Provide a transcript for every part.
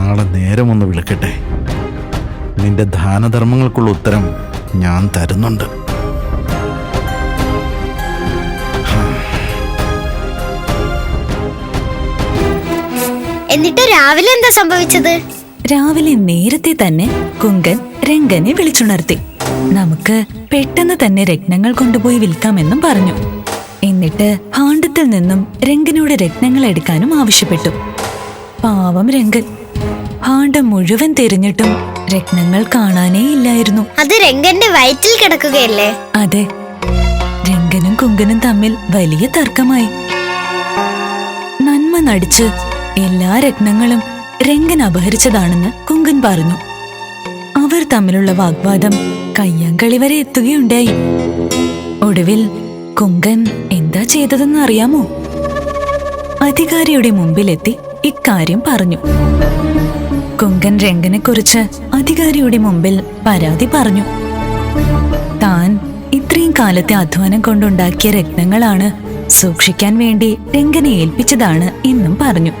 നാളെ നേരമൊന്ന് വിളിക്കട്ടെ. നിന്റെ ദാനധർമ്മങ്ങൾക്കുള്ള ഉത്തരം ഞാൻ തരുന്നുണ്ട്. എന്നിട്ട് രാവിലെ എന്താ സംഭവിച്ചത്? രാവിലെ നേരത്തെ തന്നെ കുങ്കൻ രംഗനെ വിളിച്ചുണർത്തി. നമുക്ക് പെട്ടെന്ന് തന്നെ രത്നങ്ങൾ കൊണ്ടുപോയി വിൽക്കാമെന്നും പറഞ്ഞു. എന്നിട്ട് ഭാണ്ഡത്തിൽ നിന്നും രംഗനോട് രത്നങ്ങൾ എടുക്കാനും ആവശ്യപ്പെട്ടു. പാവം രംഗൻ ഭാണ്ഡം മുഴുവൻ തിരിഞ്ഞിട്ടും രത്നങ്ങൾ കാണാനേ ഇല്ലായിരുന്നു. അത് രംഗന്റെ വയറ്റിൽ കിടക്കുകയല്ലേ? അതെ, രംഗനും കുങ്കനും തമ്മിൽ വലിയ തർക്കമായി. നന്മ നടിച്ച് എല്ലാ രത്നങ്ങളും രംഗൻ അപഹരിച്ചതാണെന്ന് കുങ്കൻ പറഞ്ഞു. അവർ തമ്മിലുള്ള വാഗ്വാദം കയ്യാങ്കളി വരെ എത്തുകയുണ്ടായി. ഒടുവിൽ കുങ്കൻ എന്താ ചെയ്തതെന്ന് അറിയാമോ? അധികാരിയുടെ മുമ്പിലെത്തി ഇക്കാര്യം പറഞ്ഞു. കുങ്കൻ രംഗനെ കുറിച്ച് അധികാരിയുടെ മുമ്പിൽ പരാതി പറഞ്ഞു. താൻ ഇത്രയും കാലത്തെ അധ്വാനം കൊണ്ടുണ്ടാക്കിയ രത്നങ്ങളാണ് സൂക്ഷിക്കാൻ വേണ്ടി രംഗനെ ഏൽപ്പിച്ചതാണ് എന്നും പറഞ്ഞു.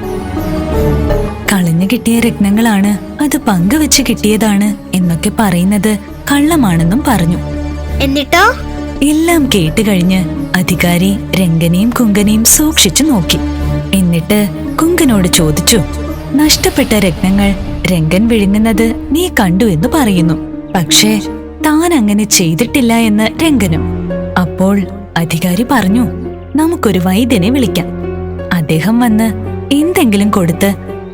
കളഞ്ഞു കിട്ടിയ രത്നങ്ങളാണ്, അത് പങ്കുവെച്ച് കിട്ടിയതാണ് എന്നൊക്കെ പറയുന്നത് കള്ളമാണെന്നും പറഞ്ഞു. എന്നിട്ടോ? എല്ലാം കേട്ടുകഴിഞ്ഞ് അധികാരി രംഗനെയും കുങ്കനെയും സൂക്ഷിച്ചു നോക്കി. എന്നിട്ട് കുങ്കനോട് ചോദിച്ചു, നഷ്ടപ്പെട്ട രത്നങ്ങൾ രംഗൻ വിഴുങ്ങുന്നത് നീ കണ്ടു എന്ന് പറയുന്നു. പക്ഷേ താൻ അങ്ങനെ ചെയ്തിട്ടില്ല എന്ന് രംഗനും. അപ്പോൾ അധികാരി പറഞ്ഞു, നമുക്കൊരു വൈദ്യനെ വിളിക്കാം. അദ്ദേഹം വന്ന് എന്തെങ്കിലും കൊടുത്ത്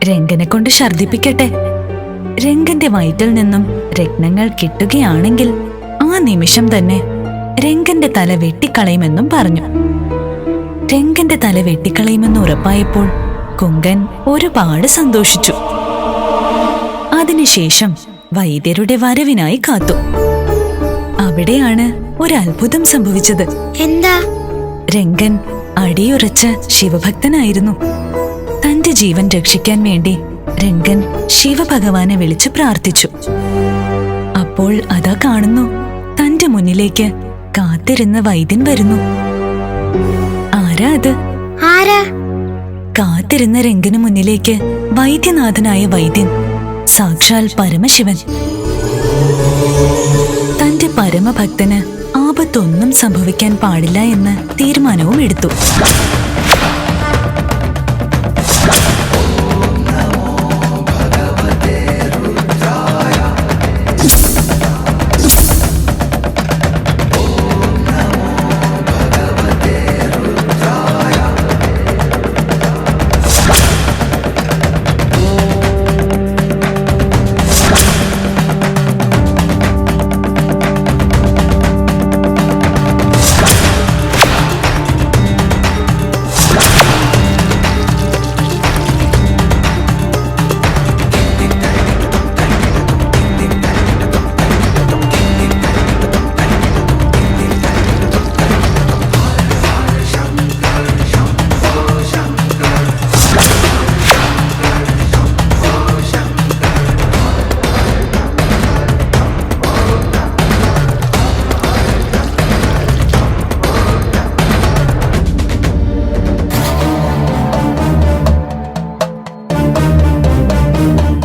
രംഗനെ കൊണ്ട് ഛർദിപ്പിക്കട്ടെ. രംഗന്റെ വയറ്റിൽ നിന്നും രത്നങ്ങൾ കിട്ടുകയാണെങ്കിൽ ആ നിമിഷം തന്നെ രംഗന്റെ തല വെട്ടിക്കളയുമെന്നും പറഞ്ഞു. രംഗന്റെ തല വെട്ടിക്കളയുമെന്ന് ഉറപ്പായപ്പോൾ കുങ്കൻ ഒരുപാട് സന്തോഷിച്ചു. അതിനുശേഷം വൈദ്യരുടെ വരവിനായി കാത്തു. അവിടെയാണ് ഒരു അത്ഭുതം സംഭവിച്ചത്. എന്താ? രംഗൻ അടിയുറച്ച ശിവഭക്തനായിരുന്നു. തന്റെ ജീവൻ രക്ഷിക്കാൻ വേണ്ടി രംഗൻ ശിവഭഗവാനെ വിളിച്ച് പ്രാർത്ഥിച്ചു. അപ്പോൾ അതാ കാണുന്നു, തന്റെ മുന്നിലേക്ക് കാത്തിരുന്ന വൈദ്യൻ വരുന്നു. ആരാ അത്? ആരാ? കാത്തിരുന്ന രംഗനു മുന്നിലേക്ക് വൈദ്യനാഥനായ വൈദ്യൻ, സാക്ഷാൽ പരമശിവൻ. തന്റെ പരമഭക്തന് ആപത്തൊന്നും സംഭവിക്കാൻ പാടില്ല എന്ന് തീരുമാനവും എടുത്തു.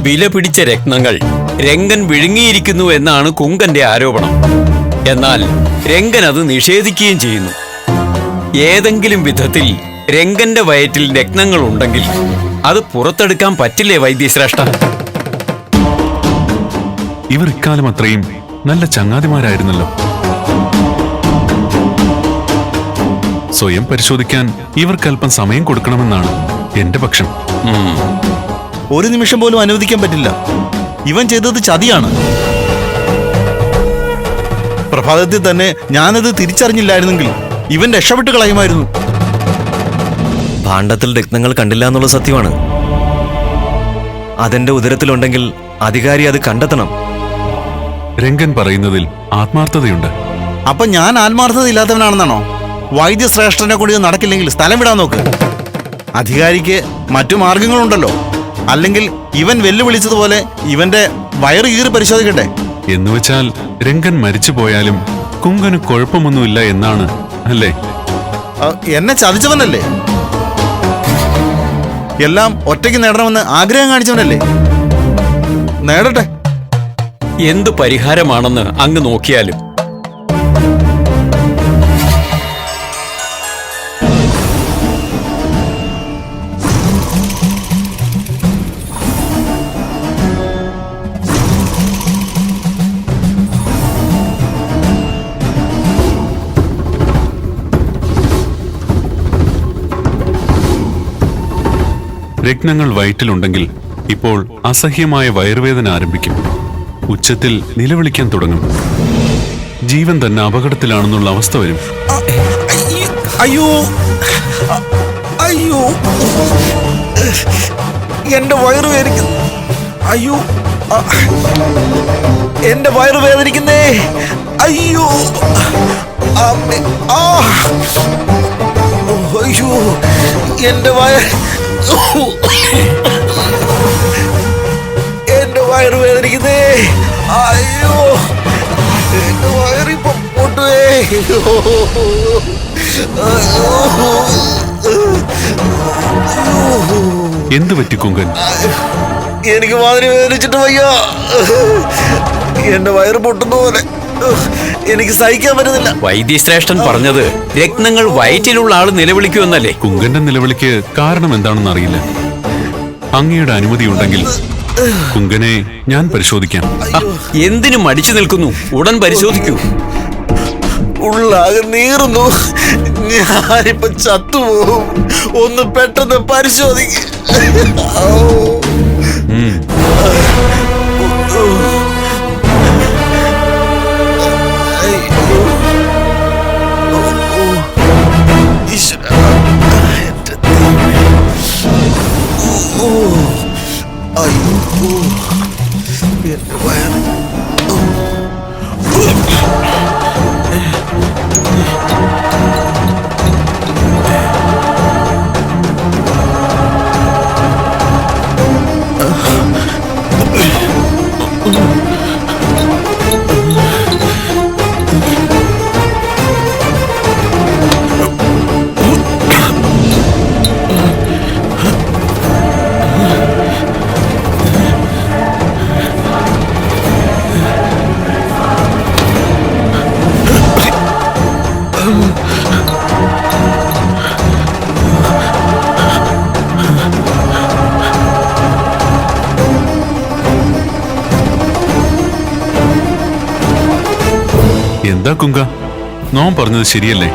വില പിടിച്ച രത്നങ്ങൾ രംഗൻ വിഴുങ്ങിയിരിക്കുന്നു എന്നാണ് കുങ്കന്റെ ആരോപണം. എന്നാൽ രംഗൻ അത് നിഷേധിക്കുകയും ചെയ്യുന്നു. ഏതെങ്കിലും വിധത്തിൽ രംഗന്റെ വയറ്റിൽ രത്നങ്ങൾ ഉണ്ടെങ്കിൽ അത് പുറത്തെടുക്കാൻ പറ്റില്ലേ വൈദ്യശ്രേഷ്ഠ? ഇവർ ഇക്കാലം അത്രയും നല്ല ചങ്ങാതിമാരായിരുന്നല്ലോ. സ്വയം പരിശോധിക്കാൻ ഇവർക്കല്പം സമയം കൊടുക്കണമെന്നാണ് എന്റെ പക്ഷം. ഒരു നിമിഷം പോലും അനുവദിക്കാൻ പറ്റില്ല. ഇവൻ ചെയ്തത് ചതിയാണ്. പ്രഭാതത്തിൽ തന്നെ ഞാനത് തിരിച്ചറിഞ്ഞില്ലായിരുന്നെങ്കിൽ ഇവൻ രക്ഷപ്പെട്ട് കളയുമായിരുന്നു. ഭാണ്ഡത്തിൽ രത്നങ്ങൾ കണ്ടില്ല എന്നുള്ള സത്യമാണ്. അതെന്റെ ഉദരത്തിലുണ്ടെങ്കിൽ അധികാരി അത് കണ്ടെത്തണം. രംഗൻ പറയുന്നതിൽ ആത്മാർത്ഥതയുണ്ട്. അപ്പൊ ഞാൻ ആത്മാർത്ഥത ഇല്ലാത്തവനാണെന്നാണോ? വൈദ്യശ്രേഷ്ഠനെ കൊണ്ട് ഇത് നടക്കില്ലെങ്കിൽ സ്ഥലം വിടാൻ നോക്ക്. അധികാരിക്ക് മറ്റു മാർഗങ്ങളുണ്ടല്ലോ. അല്ലെങ്കിൽ ഇവൻ വെല്ലുവിളിച്ചതുപോലെ ഇവന്റെ വയറ് കീറി പരിശോധിക്കട്ടെ. എന്നുവെച്ചാൽ രംഗൻ മരിച്ചു പോയാലും കുങ്കന് കുഴപ്പമൊന്നുമില്ല എന്നാണ് അല്ലേ? എന്നെ ചതിച്ചവനല്ലേ? എല്ലാം ഒറ്റയ്ക്ക് നേടണമെന്ന് ആഗ്രഹം കാണിച്ചവനല്ലേ? നേടട്ടെ. എന്തു പരിഹാരമാണെന്ന് അങ്ങ് നോക്കിയാലും. രത്നങ്ങൾ വയറ്റിലുണ്ടെങ്കിൽ ഇപ്പോൾ അസഹ്യമായ വയറുവേദന ആരംഭിക്കും. ഉച്ചത്തിൽ നിലവിളിക്കാൻ തുടങ്ങും. ജീവൻ തന്നെ അപകടത്തിലാണെന്നുള്ള അവസ്ഥ വരും. അയ്യോ അയ്യോ, എന്റെ വയറ് വേദനിക്കുന്നു. അയ്യോ, എന്റെ വയറ് വേദനിക്കുന്നേ. അയ്യോ അമ്മേ, അയ്യോ എന്റെ എന്റെ വയറ് വേദനിക്കുന്നേ. അയ്യോ എന്റെ വയറിപ്പം പൊട്ടുവേ. എന്തു പറ്റി കുങ്കൻ? എനിക്ക് വാതിന് വേദനിച്ചിട്ട് വയ്യ. എന്റെ വയറ് പൊട്ടുന്ന പോലെ എനിക്ക് സഹിക്കാൻ പറ്റുന്നില്ല. വൈദ്യശ്രേഷ്ഠൻ പറഞ്ഞത് രത്നങ്ങൾ വയറ്റിലുള്ള ആള് നിലവിളിക്കുമെന്നല്ലേ? കുങ്കന്റെ നിലവിളിക്ക് കാരണം എന്താണെന്ന് അറിയില്ല. അങ്ങയുടെ അനുമതി ഉണ്ടെങ്കിൽ കുങ്കനെ ഞാൻ പരിശോധിക്കാം. എന്തിനു മടിച്ചു നിൽക്കുന്നു? ഉടൻ പരിശോധിക്കൂ. ഉള്ളാകെ നീറുന്നു. ഞാനിപ്പോ ചത്തുപോകും. ഒന്ന് പെട്ടെന്ന് പരിശോധിക്ക. എന്റെ വയറ് എന്താ കുങ്ക, നോം പറഞ്ഞത് ശരിയല്ലേ?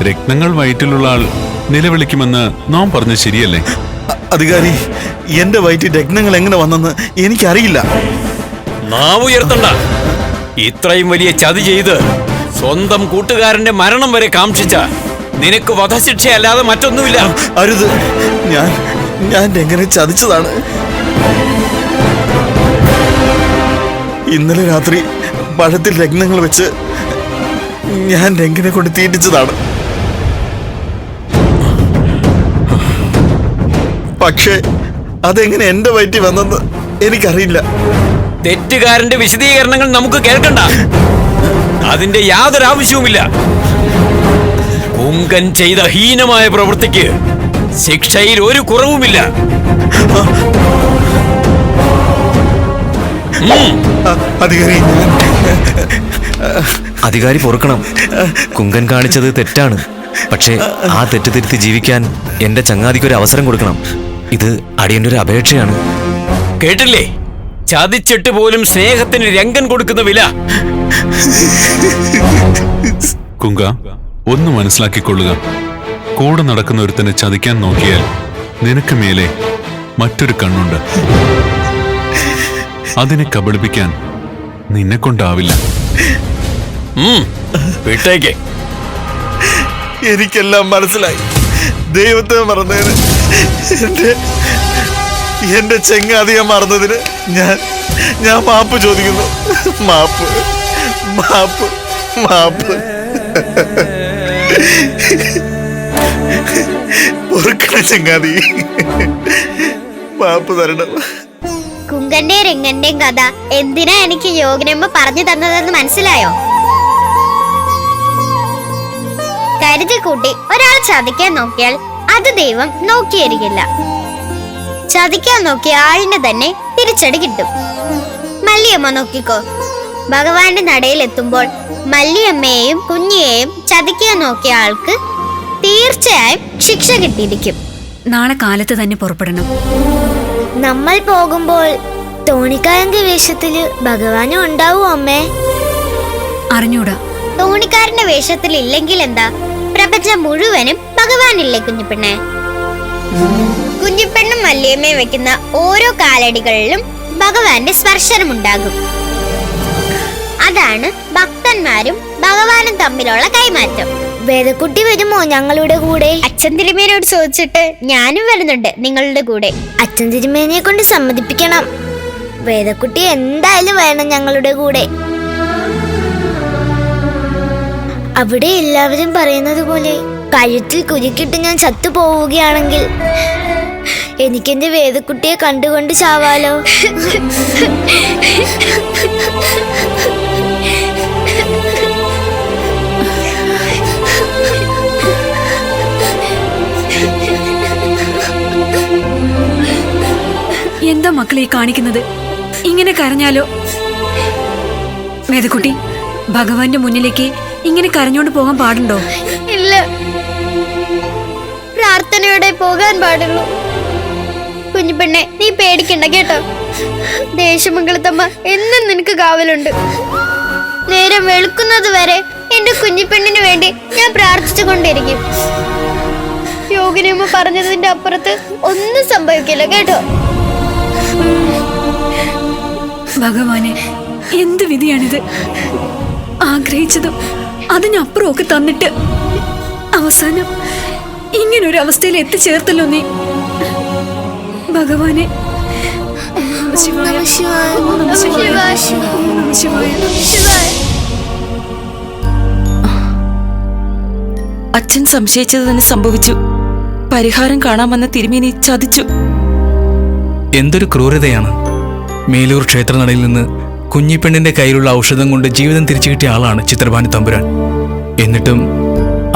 രത്നങ്ങൾ വയറ്റിലുള്ള ആൾ നിലവിളിക്കുമെന്ന് നോം പറഞ്ഞത് ശരിയല്ലേ? അധികാരി, എന്റെ വയറ്റിൽ രത്നങ്ങൾ എങ്ങനെ വന്നെന്ന് എനിക്കറിയില്ല. നാവ് ഉയർത്തണ്ട. ഇത്രയും വലിയ ചതി ചെയ്ത് സ്വന്തം കൂട്ടുകാരന്റെ മരണം വരെ കാംക്ഷിച്ച നിനക്ക് വധശിക്ഷയല്ലാതെ മറ്റൊന്നുമില്ല. അരുത്, ഞാൻ എങ്ങനെ ചതിച്ചതാണ്. ഇന്നലെ രാത്രി പഴത്തിൽ രത്നങ്ങൾ വെച്ച് ഞാൻ രംഗനെ കൊണ്ട് തീറ്റിച്ചതാണ്. പക്ഷേ അതെങ്ങനെ എന്റെ വയറ്റിൽ വന്നെന്ന് എനിക്കറിയില്ല. തെറ്റുകാരന്റെ വിശദീകരണങ്ങൾ നമുക്ക് കേൾക്കണ്ട. അതിന്റെ യാതൊരു ആവശ്യവുമില്ല. കുങ്കൻ ചെയ്ത ഹീനമായ പ്രവൃത്തിക്ക് ശിക്ഷയിൽ ഒരു കുറവുമില്ല. അധികാരി പൊറുക്കണം. കുങ്കൻ കാണിച്ചത് തെറ്റാണ്. പക്ഷേ ആ തെറ്റ് തിരുത്തി ജീവിക്കാൻ എന്റെ ചങ്ങാതിക്കൊരു അവസരം കൊടുക്കണം. ഇത് അടിയന്റെ ഒരു അപേക്ഷയാണ്. കേട്ടില്ലേ? ചതിച്ചിട്ട് പോലും സ്നേഹത്തിന് രംഗൻ കൊടുക്കുന്ന വില. കുങ്ക, ഒന്ന് മനസ്സിലാക്കിക്കൊള്ളുക. കൂടെ നടക്കുന്ന ഒരുത്തനെ ചതിക്കാൻ നോക്കിയാൽ നിനക്ക് മേലെ മറ്റൊരു കണ്ണുണ്ട്. അതിനെ കബളിപ്പിക്കാൻ നിന്നെ കൊണ്ടാവില്ല. വിട്ടേക്ക്. എനിക്കെല്ലാം മനസ്സിലായി. ദൈവത്തെ മറന്നതിന്, എന്റെ ചെങ്ങാതിയെ മറന്നതിന് ഞാൻ മാപ്പ് ചോദിക്കുന്നു. മാപ്പ് മാപ്പ് മാപ്പ്. പൊറുക്കണ ചെങ്ങാതി, മാപ്പ് തരണം. കുങ്കന്റെയും രംഗന്റെയും കഥ എന്തിനാ എനിക്ക് യോഗനമ്മ പറഞ്ഞു തന്നതെന്ന് മനസ്സിലായോ? കരുതി കൂട്ടി ഒരാൾ ചതിക്കാൻ നോക്കിയാൽ അത് ദൈവം നോക്കിയിരിക്കില്ല. ചതിക്കാൻ നോക്കിയ ആളിനെ തന്നെ തിരിച്ചു തിരിച്ചടി കിട്ടും. മല്ലിയമ്മ നോക്കിക്കോ, ഭഗവാന്റെ നടയിലെത്തുമ്പോൾ മല്ലിയമ്മയെയും കുഞ്ഞിയെയും ചതിക്കാൻ നോക്കിയ ആൾക്ക് തീർച്ചയായും ശിക്ഷ കിട്ടിയിരിക്കും. നാളെ കാലത്ത് തന്നെ പുറപ്പെടണം. നമ്മൾ പോകുമ്പോൾ തോണിക്കാരന്റെ വേഷത്തില് ഭഗവാനും ഉണ്ടാവോ അമ്മേ? അറിഞ്ഞൂടാ. തോണിക്കാരന്റെ വേഷത്തിൽ ഇല്ലെങ്കിൽ എന്താ, പ്രപഞ്ചം മുഴുവനും ഭഗവാനില്ലേ കുഞ്ഞിപ്പെണ്ണെ. കുഞ്ഞിപ്പെണ്ണും മല്ലിയമ്മയും വെക്കുന്ന ഓരോ കാലടികളിലും ഭഗവാന്റെ സ്പർശനം ഉണ്ടാകും. അതാണ് ഭക്തന്മാരും ഭഗവാനും തമ്മിലുള്ള കൈമാറ്റം. വേദക്കുട്ടി വരുമോ ഞങ്ങളുടെ കൂടെ? അച്ഛൻ തിരുമേനോട് ചോദിച്ചിട്ട് ഞാനും വരുന്നുണ്ട് നിങ്ങളുടെ കൂടെ. അച്ഛൻ തിരുമേനിയെ കൊണ്ട് സമ്മതിപ്പിക്കണം. വേദക്കുട്ടി എന്തായാലും വേണം ഞങ്ങളുടെ കൂടെ. അവിടെ എല്ലാവരും പറയുന്നത് പോലെ കഴുത്തിൽ കുരുക്കിട്ട് ഞാൻ ചത്തുപോവുകയാണെങ്കിൽ എനിക്കെന്റെ വേദക്കുട്ടിയെ കണ്ടുകൊണ്ട് ചാവാലോ. എന്താ മക്കളെ കാണിക്കുന്നത്? ഇങ്ങനെ കരഞ്ഞാലോ? വേദക്കുട്ടി, ഭഗവാന്റെ മുന്നിലേക്ക് ഇങ്ങനെ കരഞ്ഞോണ്ട് പോകാൻ പാടുണ്ടോ? ഇല്ല, പ്രാർത്ഥനയോടെ പോകാൻ പാടുള്ളൂ. കുഞ്ഞിപ്പെണ്ണെ, നീ പേടിക്കണ്ട കേട്ടോ. ദേശമംഗലത്തമ്മ എന്നും നിനക്ക് കാവലുണ്ട്. നേരം വെളുക്കുന്നത് വരെ എന്റെ കുഞ്ഞിപ്പെണ്ണിന് വേണ്ടി ഞാൻ പ്രാർത്ഥിച്ചു കൊണ്ടിരിക്കും. യോഗിനിയമ്മ പറഞ്ഞതിന്റെ അപ്പുറത്ത് ഒന്നും സംഭവിക്കില്ല കേട്ടോ. ഭഗവാനെ, എന്ത് വിധിയാണിത്? ആഗ്രഹിച്ചതും അതിനപ്പുറമൊക്കെ തന്നിട്ട് അവസാനം ഇങ്ങനൊരു അവസ്ഥയിൽ എത്തിച്ചേർത്തല്ലോ നീ. ഭഗവാനെ, ശിവായ, ശിവായ, ശിവായ. അച്ഛൻ സംശയിച്ചത് തന്നെ സംഭവിച്ചു. പരിഹാരം കാണാമെന്ന തിരുമേനി ചതിച്ചു. എന്തൊരു ക്രൂരതയാണ്! മേലൂർ ക്ഷേത്രനടയിൽ നിന്ന് കുഞ്ഞിപ്പെണ്ണിന്റെ കയ്യിലുള്ള ഔഷധം കൊണ്ട് ജീവിതം തിരിച്ചു കിട്ടിയ ആളാണ് ചിത്രഭാനു തമ്പുരാൻ. എന്നിട്ടും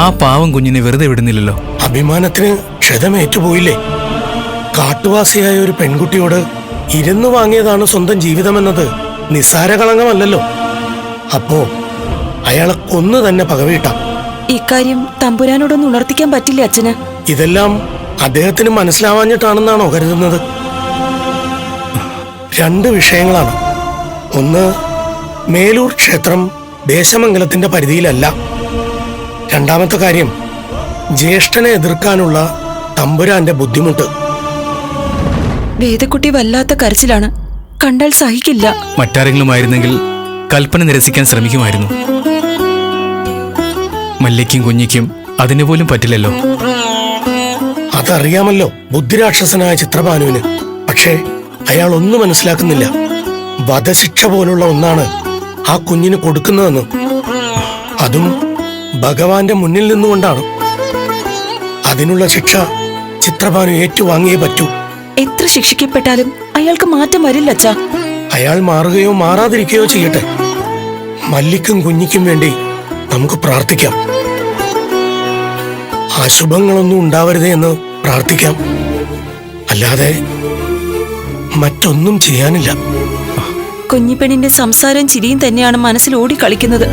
ആ പാവം കുഞ്ഞിനെ വെറുതെ വിടുന്നില്ലല്ലോ. അഭിമാനത്തിന് ക്ഷതമേറ്റുപോയില്ലേ? കാട്ടുവാസിയായ ഒരു പെൺകുട്ടിയോട് ഇരുന്നു വാങ്ങിയതാണ് സ്വന്തം ജീവിതമെന്നത് നിസ്സാര കളങ്കമല്ലല്ലോ. അപ്പോ അയാളെ കൊന്നു തന്നെ പകവീട്ടാം. ഇക്കാര്യം തമ്പുരാനോടൊന്ന് ഉണർത്തിക്കാൻ പറ്റില്ലേ അച്ഛന്? ഇതെല്ലാം അദ്ദേഹത്തിന് മനസ്സിലാവാഞ്ഞിട്ടാണെന്നാണോ കരുതുന്നത്? രണ്ട് വിഷയങ്ങളാണ്. ഒന്ന്, മേലൂർ ക്ഷേത്രം ദേശമംഗലത്തിന്റെ പരിധിയിലല്ല. രണ്ടാമത്തെ കാര്യം, ജ്യേഷ്ഠനെ എതിർക്കാനുള്ള തമ്പുരാന്റെ ബുദ്ധിമുട്ട്. വേദക്കുട്ടി വല്ലാത്ത കരച്ചിലാണ്, കണ്ടാൽ സഹിക്കില്ല. മറ്റാരെങ്കിലും ആയിരുന്നെങ്കിൽ കൽപ്പന നിരസിക്കാൻ ശ്രമിക്കുമായിരുന്നു. മല്ലിക്കും കുഞ്ഞിക്കും അതിനു പോലും പറ്റില്ലല്ലോ. അതറിയാമല്ലോ ബുദ്ധിരാക്ഷസനായ ചിത്രഭാനുവിന്. പക്ഷേ അയാൾ ഒന്നും മനസ്സിലാക്കുന്നില്ല. വധശിക്ഷ പോലുള്ള ഒന്നാണ് ആ കുഞ്ഞിന് കൊടുക്കുന്നതെന്ന്. അതും ഭഗവാന്റെ മുന്നിൽ നിന്നുകൊണ്ടാണ്. അതിനുള്ള ശിക്ഷ ചിത്രഭാനു ഏറ്റുവാങ്ങിയേ പറ്റൂ. എത്ര ശിക്ഷിക്കപ്പെട്ടാലും അയാൾക്ക് മാറ്റം വരില്ല അച്ഛാ. അയാൾ മാറുകയോ മാറാതിരിക്കുകയോ ചെയ്യട്ടെ. മല്ലിക്കും കുഞ്ഞിക്കും വേണ്ടി നമുക്ക് പ്രാർത്ഥിക്കാം. അശുഭങ്ങളൊന്നും ഉണ്ടാവരുതേ എന്ന് പ്രാർത്ഥിക്കാം. അല്ലാതെ മറ്റൊന്നും ചെയ്യാനില്ല. കുഞ്ഞിപ്പെണ്ണിന്റെ സംസാരം ചിരിയും തന്നെയാണ് മനസ്സിൽ ഓടിക്കളിക്കുന്നത്.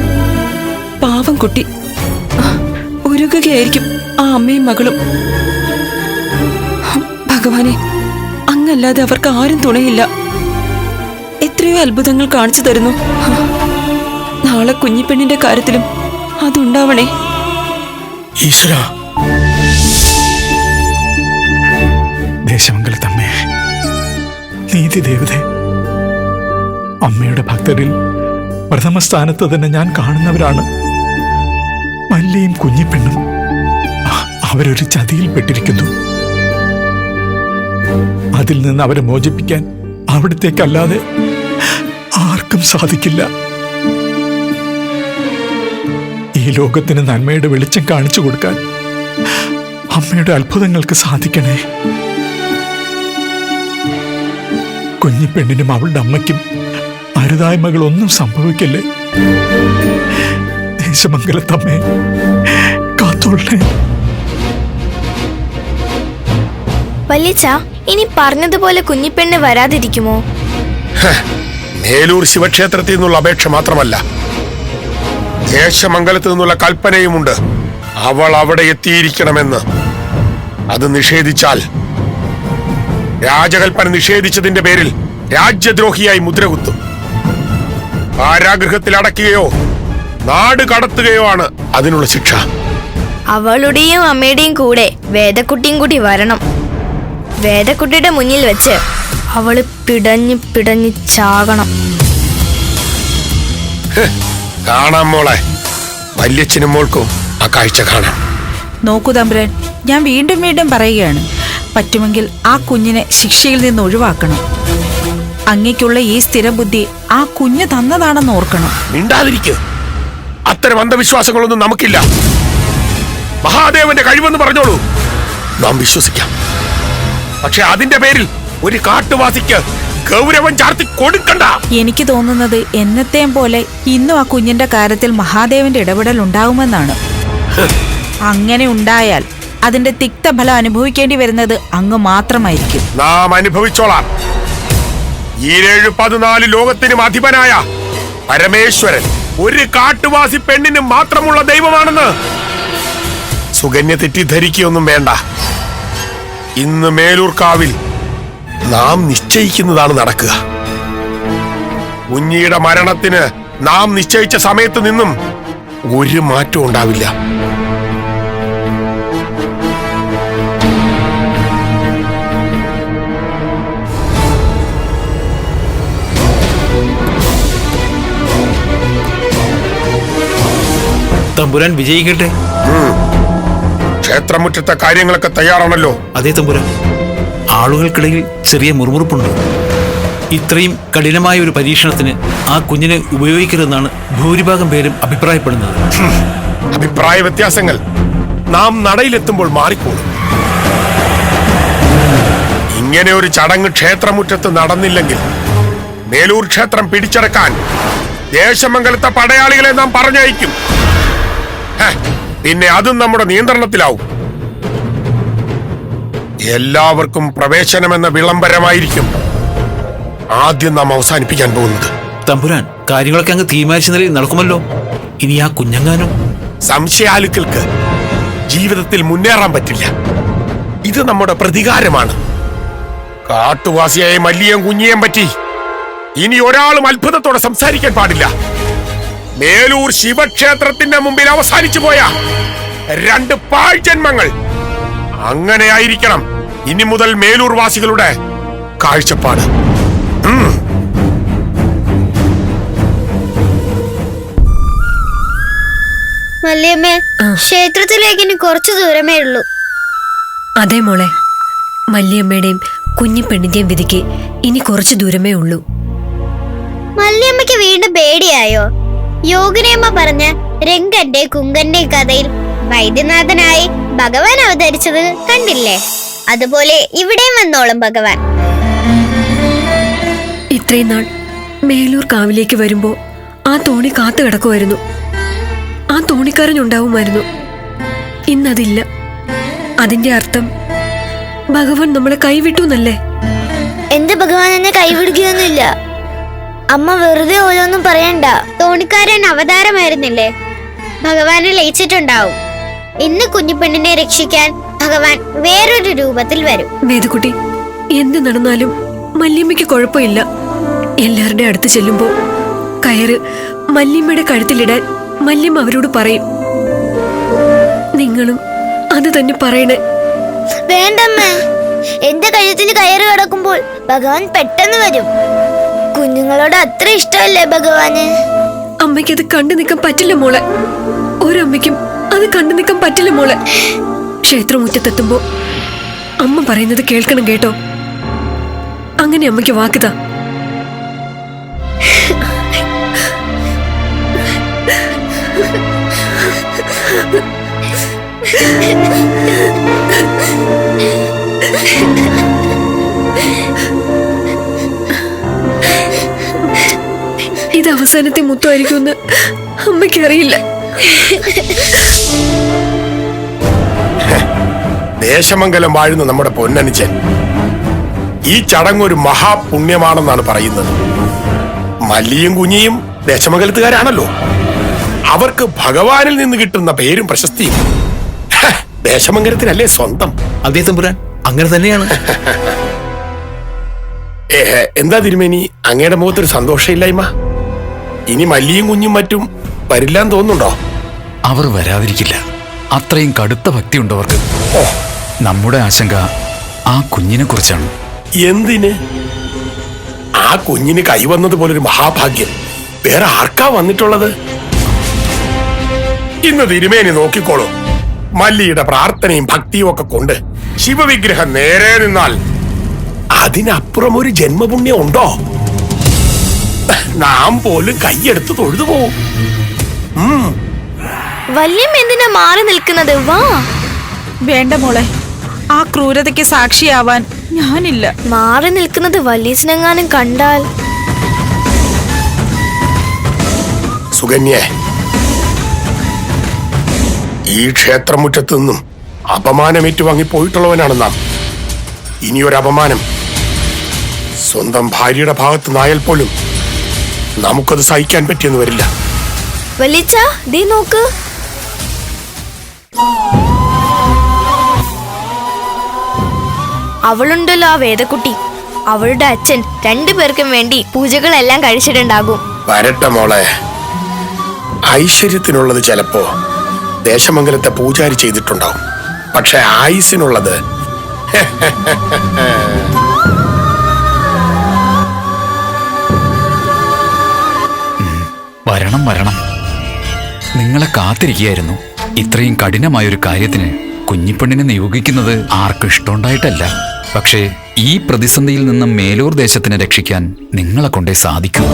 പാവം കുട്ടി ഉരുകുകയായിരിക്കും ആ അമ്മയും മകളും. ഭഗവാനെ, അങ്ങല്ലാതെ അവർക്ക് ആരും തുണയില്ല. എത്രയോ അത്ഭുതങ്ങൾ കാണിച്ചു തരുന്നു. നാളെ കുഞ്ഞിപ്പെണ്ണിന്റെ കാര്യത്തിലും അതുണ്ടാവണേ. ഈശ്വര, ദേശമംഗലത്തമ്മേ, നീതി ദേവതേ, അമ്മയുടെ ഭക്തരിൽ പ്രഥമ സ്ഥാനത്ത് തന്നെ ഞാൻ കാണുന്നവരാണ് മല്ലിയും കുഞ്ഞിപ്പെണ്ണും. അവരൊരു ചതിയിൽപ്പെട്ടിരിക്കുന്നു. അതിൽ നിന്ന് അവരെ മോചിപ്പിക്കാൻ അവിടത്തേക്കല്ലാതെ ആർക്കും സാധിക്കില്ല. ഈ ലോകത്തിന് നന്മയുടെ വെളിച്ചം കാണിച്ചു കൊടുക്കാൻ അമ്മയുടെ അത്ഭുതങ്ങൾക്ക് സാധിക്കണേ. കുഞ്ഞിപ്പെണ്ണിനും അവളുടെ അമ്മയ്ക്കും അരുതായ്മകളൊന്നും സംഭവിക്കല്ലേ. ദേശമംഗലത്തമ്മേ, കാത്തോളണേ. വല്യച്ഛ, ഇനി പറഞ്ഞതുപോലെ കുഞ്ഞിപ്പെണ്ണ് വരാതിരിക്കുമോ? മേലൂർ ശിവക്ഷേത്രത്തിൽ നിന്നുള്ള അപേക്ഷ മാത്രമല്ല, ദേശമംഗലത്ത് നിന്നുള്ള കൽപ്പനയുമുണ്ട്. അവൾ അവിടെ എത്തിയിരിക്കണമെന്ന്. അത് നിഷേധിച്ചാൽ, രാജകൽപ്പന നിഷേധിച്ചതിന്റെ പേരിൽ രാജ്യദ്രോഹിയായി മുദ്രകുത്തും. കാരാഗൃഹത്തിൽ അടയ്ക്കുകയോ നാട് കടത്തുകയോ ആണ് അതിനുള്ള ശിക്ഷ. അവളുടെയും അമ്മയുടെയും കൂടെ വേദക്കുട്ടിയും കൂടി വരണം. വേദക്കുട്ടിയുടെ മുന്നിൽ വെച്ച് അവള് പിടഞ്ഞ് പിടഞ്ഞ് ചാകണം. കാണാം മോളെ, വല്യച്ഛനും മോൾക്കും ആ കാഴ്ച കാണാം. നോക്കൂ തമ്പുരാൻ, ഞാൻ വീണ്ടും വീണ്ടും പറയുകയാണ്, പറ്റുമെങ്കിൽ ആ കുഞ്ഞിനെ ശിക്ഷയിൽ നിന്ന് ഒഴിവാക്കണം. അങ്ങയ്ക്കുള്ള ഈ സ്ഥിരബുദ്ധി ആ കുഞ്ഞ് തന്നതാണെന്ന് ഓർക്കണം. മിണ്ടാതിരിക്കുക. അത്തരം അന്ധവിശ്വാസങ്ങളൊന്നും നമുക്കില്ല. മഹാദേവന്റെ കഴിവെന്ന് പറഞ്ഞോളൂ, നാം വിശ്വസിക്കാം. പക്ഷെ അതിന്റെ പേരിൽ ഒരു കാട്ടുവാസിക്ക് ഗൗരവം ചാർത്തി കൊടുക്കണ്ട. എനിക്ക് തോന്നുന്നത് എന്നത്തെയും പോലെ ഇന്നും ആ കുഞ്ഞിന്റെ കാര്യത്തിൽ മഹാദേവന്റെ ഇടപെടൽ ഉണ്ടാകുമെന്നാണ്. അങ്ങനെ ഉണ്ടായാൽ അതിന്റെ തിക്തഫലം അനുഭവിക്കേണ്ടി വരുന്നത് അങ്ങ് മാത്രമായിരിക്കും. നാം അനുഭവിച്ചോളാം. ഈ 14 ലോകത്തിനും അധിപനായ പരമേശ്വരൻ ഒരു കാട്ടുവാസി പെണ്ണിന് മാത്രമുള്ള ദൈവമാണെന്ന് സുകന്യ തെറ്റിദ്ധരിക്കൊന്നും വേണ്ട. ഇന്ന് മേലൂർക്കാവിൽ നാം നിശ്ചയിക്കുന്നതാണ് നടക്കുക. കുഞ്ഞിയുടെ മരണത്തിന് നാം നിശ്ചയിച്ച സമയത്ത് നിന്നും ഒരു മാറ്റവും ഉണ്ടാവില്ല. തമ്പുരാൻ വിജയിക്കട്ടെ. ക്ഷേത്രമുറ്റത്തെ കാര്യങ്ങളൊക്കെ തയ്യാറാണല്ലോ? അതേ തമ്പുരാൻ, ആളുകൾക്കിടയിൽ ചെറിയ മുറുമുറുപ്പുണ്ട്. ഇത്രയും കഠിനമായ ഒരു പരീക്ഷണത്തിന് ആ കുഞ്ഞിനെ ഉപയോഗിക്കരുതെന്നാണ് ഭൂരിഭാഗം പേരും അഭിപ്രായപ്പെടുന്നത്. അഭിപ്രായ വ്യത്യാസങ്ങൾ നാം നടയിലെത്തുമ്പോൾ മാറിക്കോളും. ഇങ്ങനെ ഒരു ചടങ്ങ് ക്ഷേത്രമുറ്റത്ത് നടന്നില്ലെങ്കിൽ മേലൂർ ക്ഷേത്രം പിടിച്ചടക്കാൻ ദേശമംഗലത്തെ പടയാളികളെ നാം പറഞ്ഞയക്കും. പിന്നെ അതും നമ്മുടെ നിയന്ത്രണത്തിലാവും. എല്ലാവർക്കും പ്രവേശനമെന്ന വിളംബരമായിരിക്കും ആദ്യം നാം അവസാനിപ്പിക്കാൻ പോകുന്നത്. തമ്പുരാൻ, കാര്യങ്ങളൊക്കെ അങ്ങ് തീരുമാനിച്ച നിലയിൽ നടക്കുമല്ലോ. ഇനി ആ കുഞ്ഞങ്ങാനും സംശയാലുക്കൾക്ക് ജീവിതത്തിൽ മുന്നേറാൻ പറ്റില്ല. ഇത് നമ്മുടെ പ്രതികാരമാണ്. കാട്ടുവാസിയായ മല്ലിയം കുഞ്ഞിയേം പറ്റി ഇനി ഒരാളും അത്ഭുതത്തോടെ സംസാരിക്കാൻ പാടില്ല. മേലൂർ ശിവക്ഷേത്രത്തിന്റെ മുമ്പിൽ അവസാനിച്ചു പോയ 2 പാഴ്ജന്മങ്ങൾ. അങ്ങനെയായിരിക്കണം ഇനി മുതൽ മേലൂർ വാസികളുടെ കാഴ്ചപ്പാട്. മല്ലിയമ്മേ, ക്ഷേത്രത്തിലേക്ക് ഇനി കുറച്ചു ദൂരമേ ഉള്ളൂ. അതെ മോളെ, മല്ലിയമ്മയുടെയും കുഞ്ഞിപ്പെണ്ണിന്റെയും വിധിക്ക് ഇനി കുറച്ചു ദൂരമേ ഉള്ളൂ. മല്ലിയമ്മയ്ക്ക് വീണ്ടും പേടിയായോ? യോഗിനിയമ്മ പറഞ്ഞ രംഗന്റെ കുങ്കന്റെ കഥയിൽ വൈദ്യനാഥനായി ഭഗവാൻ അവതരിച്ചത് കണ്ടില്ലേ? അതുപോലെ ഇവിടെയും വന്നോളും ഭഗവാൻ. ഇത്രയും നാൾ മേലൂർ കാവിലേക്ക് വരുമ്പോ ആ തോണി കാത്തു കിടക്കുമായിരുന്നു. ആ തോണിക്കാരനുണ്ടാവുമായിരുന്നു. ഇന്നതില്ല. അതിന്റെ അർത്ഥം ഭഗവാൻ നമ്മളെ കൈവിട്ടു എന്നല്ലേ? എന്റെ ഭഗവാൻ എന്നെ കൈവിടുകയൊന്നുമില്ല. അമ്മ വെറുതെ ഓരോന്നും പറയണ്ട. തോണിക്കാരൻ അവതാരമായിരുന്നില്ലേ? ഭഗവാനെ ലയിച്ചിട്ടുണ്ടാവും. ഇന്ന് കുഞ്ഞിപ്പെണ്ണിനെ രക്ഷിക്കാൻ ഭഗവാൻ വേറൊരു രൂപത്തിൽ വരും. വേദക്കുട്ടി, എന്ത് നടന്നാലും മല്ലിയമ്മയ്ക്ക് കുഴപ്പമില്ല. എല്ലാവരുടെ അടുത്ത് ചെല്ലുമ്പോ കയറ് മല്ലിയമ്മയുടെ കഴുത്തിലിടാൻ മല്ലിയമ്മ അവരോട് പറയും. നിങ്ങളും അത് തന്നെ പറയണേ. വേണ്ടമ്മേ, എന്റെ കഴുത്തിൽ കയറ് കിടക്കുമ്പോൾ ഭഗവാൻ പെട്ടെന്ന് വരും. കുഞ്ഞുങ്ങളോട് അത്ര ഇഷ്ടമല്ലേ ഭഗവാന്? അമ്മയ്ക്ക് അത് കണ്ടു നിൽക്കാൻ പറ്റില്ല മോളെ. ഒരമ്മയ്ക്കും അത് കണ്ടു നിൽക്കാൻ പറ്റില്ല മോളെ. ക്ഷേത്രമുറ്റത്തെത്തുമ്പോ അമ്മ പറയുന്നത് കേൾക്കണം കേട്ടോ. അങ്ങനെ അമ്മയ്ക്ക് വാക്കുതാ. ഇത് അവസാനത്തെ മുത്തമായിരിക്കുമെന്ന് അമ്മയ്ക്കറിയില്ല. ദേശമംഗലം വാഴുന്ന നമ്മുടെ പൊന്നനുജൻ ഈ ചടങ്ങ് ഒരു മഹാപുണ്യമാണെന്നാണ് പറയുന്നത്. മല്ലിയും കുഞ്ഞിയും ദേശമംഗലത്തുകാരാണല്ലോ. അവർക്ക് ഭഗവാനിൽ നിന്ന് കിട്ടുന്ന പേരും പ്രശസ്തിയും ദേശമംഗലത്തിനല്ലേ സ്വന്തം. അതേ തമ്പുരാൻ, അങ്ങനെ തന്നെയാണ്. എന്താ തിരുമേനി അങ്ങയുടെ മുഖത്തൊരു സന്തോഷമില്ലായ്മ? ഇനി മല്ലിയും കുഞ്ഞും മറ്റും വരില്ലാന്ന് തോന്നുന്നുണ്ടോ? അവർ വരാതിരിക്കില്ല. അത്രയും കടുത്ത ഭക്തിയുണ്ട് അവർക്ക്. നമ്മുടെ ആശങ്ക ആ കുഞ്ഞിനെ കുറിച്ചാണ്. എന്തിന്? ആ കുഞ്ഞിന് കൈവന്നതുപോലൊരു മഹാഭാഗ്യം വേറെ ആർക്കാ വന്നിട്ടുള്ളത്? ഇന്ന് തിരുമേനി നോക്കിക്കോളൂ. മല്ലിയുടെ പ്രാർത്ഥനയും ഭക്തിയും ഒക്കെ കൊണ്ട് ശിവവിഗ്രഹം നേരെ നിന്നാൽ അതിനപ്പുറം ഒരു ജന്മപുണ്യം ഉണ്ടോ? നാം പോലും കൈയെടുത്ത് തൊഴുതു പോവും. വല്യമ്മ എന്തിനാ മാറി നിൽക്കുന്നത്? വാ. വേണ്ട മോളെ, ആ ക്രൂരതയ്ക്ക് സാക്ഷിയാവാൻ ഞാനില്ല. മാറി നിൽക്കുന്നത് വല്ലീസിനെങ്ങാനും കണ്ടാൽ. സുകന്യേ, ഈ ക്ഷേത്രമുറ്റത്തു നിന്നും അപമാനമേറ്റുവാങ്ങി പോയിട്ടുള്ളവനാണ് നാം. ഇനിയൊരു അപമാനം സ്വന്തം ഭാര്യയുടെ ഭാഗത്ത് നിന്നായാൽ പോലും നമുക്കത് സഹിക്കാൻ പറ്റിയെന്ന് വരില്ല. വല്ലിച്ച, ദേ നോക്ക്. അവളുണ്ടല്ലോ ആ വേദക്കുട്ടി. അവളുടെ അച്ഛൻ രണ്ടുപേർക്കും വേണ്ടി പൂജകളെല്ലാം കഴിച്ചിട്ടുണ്ടാകും. വരട്ടെ മോളെ. ഐശ്വര്യത്തിനുള്ളത് ചിലപ്പോ ദേശമംഗലത്തെ പൂജാരി ചെയ്തിട്ടുണ്ടാവും. പക്ഷെ ആയുസിനുള്ളത് വരണം വരണം. നിങ്ങളെ കാത്തിരിക്കുകയായിരുന്നു. ഇത്രയും കഠിനമായൊരു കാര്യത്തിന് കുഞ്ഞിപ്പെണ്ണിനെ നിയോഗിക്കുന്നത് ആർക്കും ഇഷ്ടമുണ്ടായിട്ടല്ല. പക്ഷേ ഈ പ്രതിസന്ധിയിൽ നിന്നും മേലൂർ ദേശത്തിനെ രക്ഷിക്കാൻ നിങ്ങളെ കൊണ്ടേ സാധിക്കൂ.